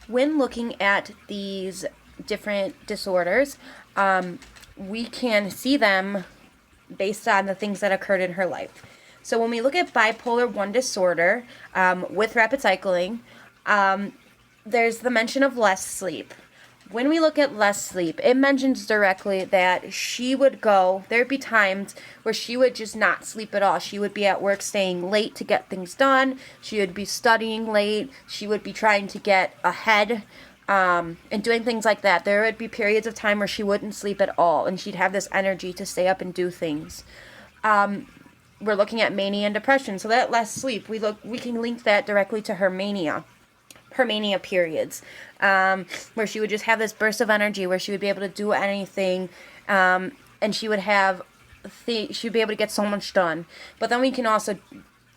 when looking at these different disorders, we can see them based on the things that occurred in her life. So when we look at bipolar 1 disorder with rapid cycling, there's the mention of less sleep. When we look at less sleep, it mentions directly that there'd be times where she would just not sleep at all. She would be at work staying late to get things done. She would be studying late. She would be trying to get ahead and doing things like that. There would be periods of time where she wouldn't sleep at all, and she'd have this energy to stay up and do things. We're looking at mania and depression. So that less sleep, we can link that directly to her mania periods, where she would just have this burst of energy where she would be able to do anything, and she would be able to get so much done. But then we can also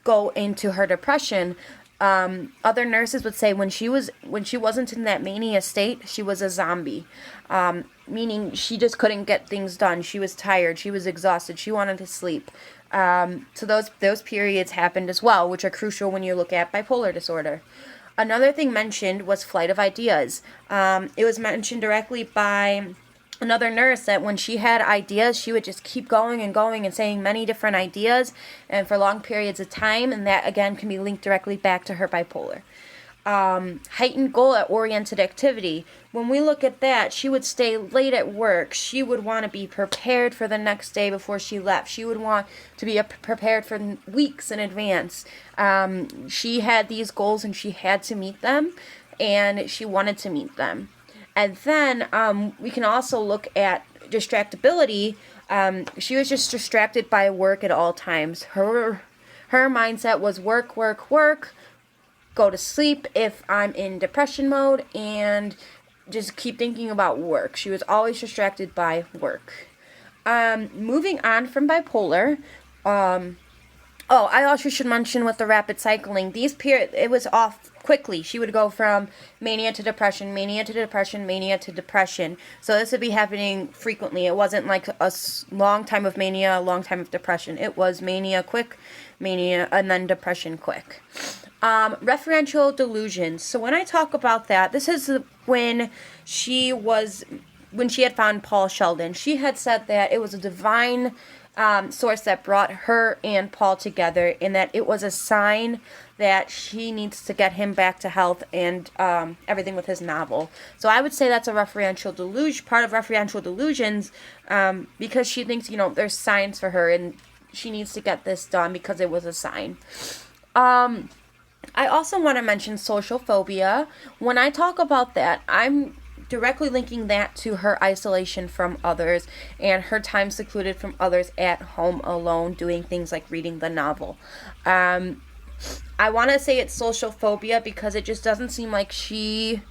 go into her depression. Other nurses would say when she wasn't in that mania state, she was a zombie, meaning she just couldn't get things done. She was tired, she was exhausted, she wanted to sleep. So those periods happened as well, which are crucial when you look at bipolar disorder. Another thing mentioned was flight of ideas. It was mentioned directly by another nurse that when she had ideas, she would just keep going and going and saying many different ideas and for long periods of time, and that again can be linked directly back to her bipolar. Heightened goal-oriented activity. When we look at that, she would stay late at work. She would want to be prepared for the next day before she left. She would want to be prepared for weeks in advance. She had these goals and she had to meet them, and she wanted to meet them. And then we can also look at distractibility. She was just distracted by work at all times. Her mindset was work, work, work, go to sleep if I'm in depression mode, and just keep thinking about work. She was always distracted by work. Moving on from bipolar, I also should mention with the rapid cycling, it was off quickly. She would go from mania to depression, mania to depression, mania to depression. So this would be happening frequently. It wasn't like a long time of mania, a long time of depression. It was mania quick, mania, and then depression quick. Referential delusions. So when I talk about that, this is when she had found Paul Sheldon. She had said that it was a divine source that brought her and Paul together, and that it was a sign that she needs to get him back to health and everything with his novel. So I would say that's a referential delusion, part of referential delusions, because she thinks, there's signs for her and she needs to get this done because it was a sign. I also want to mention social phobia. When I talk about that, I'm directly linking that to her isolation from others and her time secluded from others at home alone doing things like reading the novel. I want to say it's social phobia because it just doesn't seem like she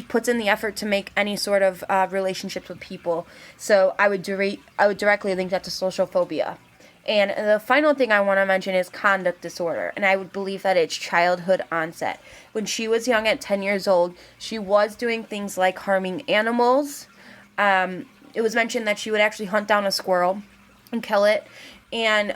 puts in the effort to make any sort of relationships with people. So I would directly link that to social phobia. And the final thing I want to mention is conduct disorder, and I would believe that it's childhood onset. When she was young at 10 years old, she was doing things like harming animals. It was mentioned that she would actually hunt down a squirrel and kill it, and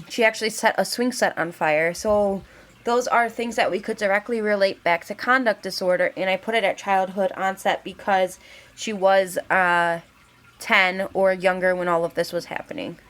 she actually set a swing set on fire. So those are things that we could directly relate back to conduct disorder, and I put it at childhood onset because she was 10 or younger when all of this was happening.